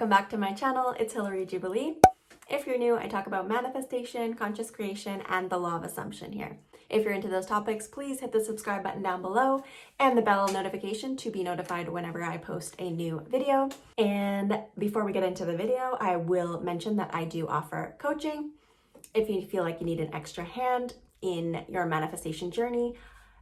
Welcome back to my channel. It's Jubilee. If you're new, I talk about manifestation, conscious creation, and the law of assumption here. If you're into those topics, please hit the subscribe button down below and the bell notification to be notified whenever I post a new video. And before we get into the video, I will mention that I do offer coaching. If you feel like you need an extra hand in your manifestation journey,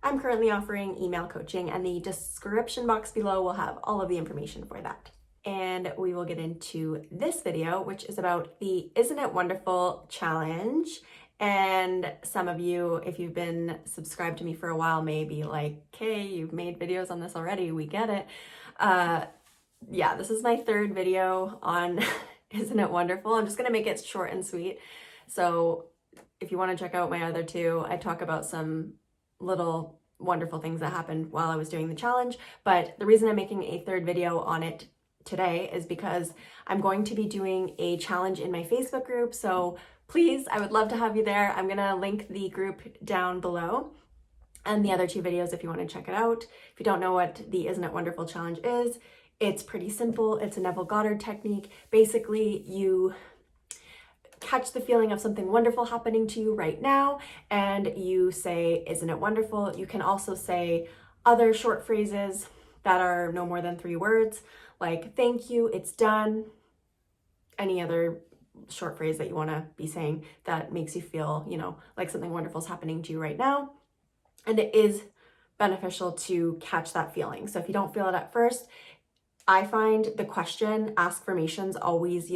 I'm currently offering email coaching, and the description box below will have all of the information for that. And we will get into this video, which is about the Isn't It Wonderful challenge. And some of you, if you've been subscribed to me for a while, may be like, okay, you've made videos on this already, we get it. Yeah, this is my third video on Isn't It Wonderful. I'm just gonna make it short and sweet. So if you wanna check out my other two, I talk about some little wonderful things that happened while I was doing the challenge. But the reason I'm making a third video on it today is because I'm going to be doing a challenge in my Facebook group. So please, I would love to have you there. I'm gonna link the group down below and the other two videos if you want to check it out. If you don't know what the Isn't It Wonderful challenge is, it's pretty simple. It's a Neville Goddard technique. Basically, you catch the feeling of something wonderful happening to you right now and you say, isn't it wonderful? You can also say other short phrases that are no more than 3 words, like thank you, it's done. Any other short phrase that you want to be saying that makes you feel, like something wonderful is happening to you right now. And it is beneficial to catch that feeling. So if you don't feel it at first, I find the question, affirmations, always,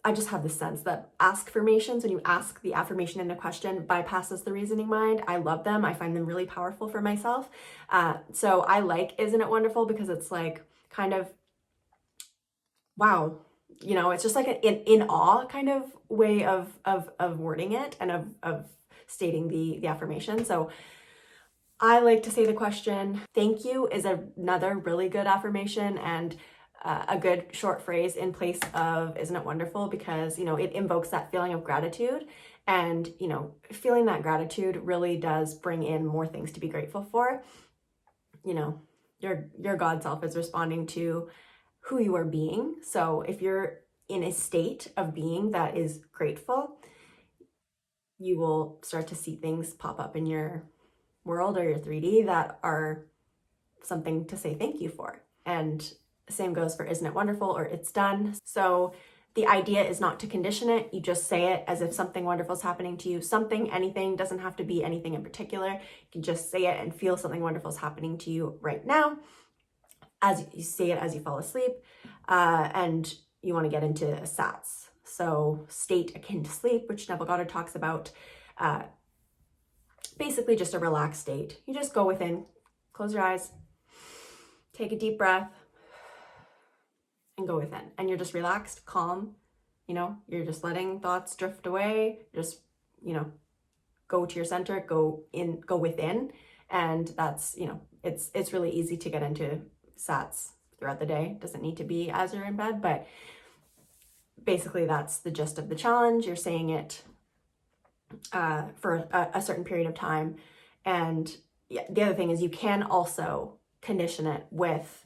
I just have the sense that affirmations, when you ask the affirmation in a question, bypasses the reasoning mind. I love them. I find them really powerful for myself. So I like Isn't It Wonderful because it's like kind of, wow, it's just like an in awe kind of way of wording it and of stating the affirmation. So I like to say the question. Thank you is another really good affirmation and a good short phrase in place of Isn't It Wonderful, because it invokes that feeling of gratitude, and feeling that gratitude really does bring in more things to be grateful for. Your God self is responding to who you are being. So if you're in a state of being that is grateful, you will start to see things pop up in your world or your 3D that are something to say thank you for. And same goes for Isn't It Wonderful or It's Done. So the idea is not to condition it. You just say it as if something wonderful is happening to you. Something, anything, doesn't have to be anything in particular. You can just say it and feel something wonderful is happening to you right now. As you say it as you fall asleep, and you want to get into SATs. So state akin to sleep, which Neville Goddard talks about. Basically just a relaxed state. You just go within, close your eyes, take a deep breath, and go within. And you're just relaxed, calm, you're just letting thoughts drift away, just, go to your center, go within. And that's, it's really easy to get into SATs throughout the day. It doesn't need to be as you're in bed, but basically that's the gist of the challenge. You're saying it for a certain period of time. And the other thing is you can also condition it with,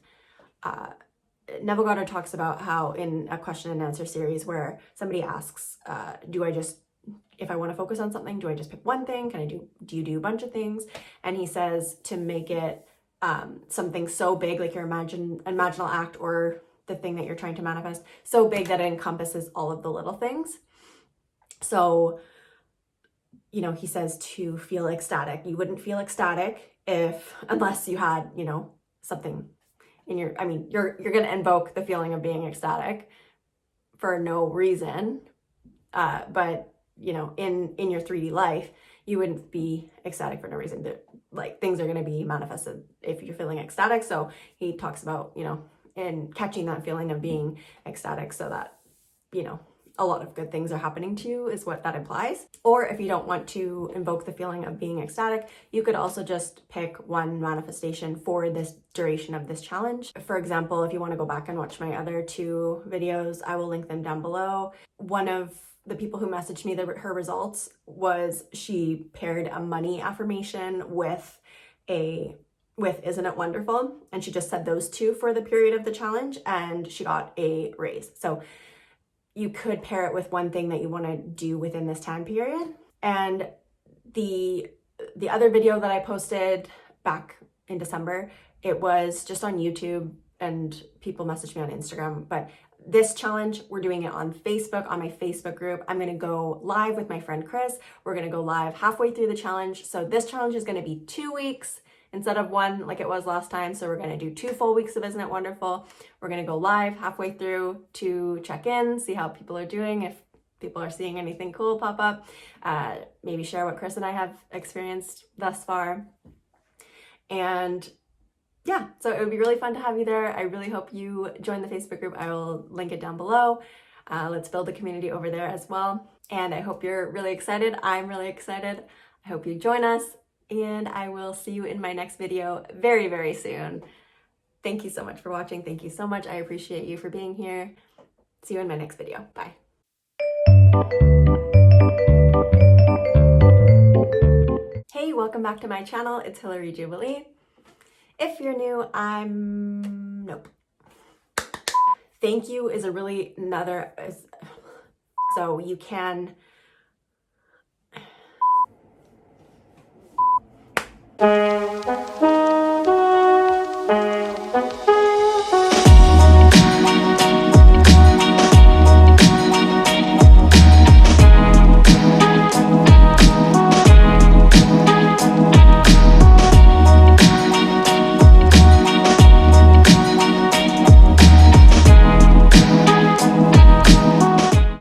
Neville Goddard talks about how in a question and answer series where somebody asks, if I want to focus on something, do I just pick one thing? Do you do a bunch of things? And he says to make it something so big, like your imaginal act or the thing that you're trying to manifest, so big that it encompasses all of the little things. So, he says to feel ecstatic. You wouldn't feel ecstatic unless you had, something in you're going to invoke the feeling of being ecstatic for no reason. But, in your 3D life, you wouldn't be ecstatic for no reason. Like things are going to be manifested if you're feeling ecstatic. So he talks about, in catching that feeling of being ecstatic so that, a lot of good things are happening to you is what that implies. Or if you don't want to invoke the feeling of being ecstatic, you could also just pick one manifestation for this duration of this challenge. For example, if you want to go back and watch my other 2 videos, I will link them down below. One of the people who messaged me her results was she paired a money affirmation with a with Isn't It Wonderful? And she just said those two for the period of the challenge, and she got a raise. So you could pair it with one thing that you want to do within this time period. And the other video that I posted back in December, it was just on YouTube and people messaged me on Instagram. But this challenge, we're doing it on Facebook, on my Facebook group. I'm gonna go live with my friend Chris. We're gonna go live halfway through the challenge. So this challenge is gonna be 2 weeks instead of one like it was last time. So we're gonna do 2 full weeks of Isn't It Wonderful? We're gonna go live halfway through to check in, see how people are doing, if people are seeing anything cool pop up, maybe share what Chris and I have experienced thus far. And yeah, so it would be really fun to have you there. I really hope you join the Facebook group. I will link it down below. Let's build a community over there as well. And I hope you're really excited. I'm really excited. I hope you join us, and I will see you in my next video very, very soon. Thank you so much for watching. Thank you so much. I appreciate you for being here. See you in my next video. Bye. Hey, welcome back to my channel. It's Hillary Jubilee. If you're new, nope. Thank you is a really so you can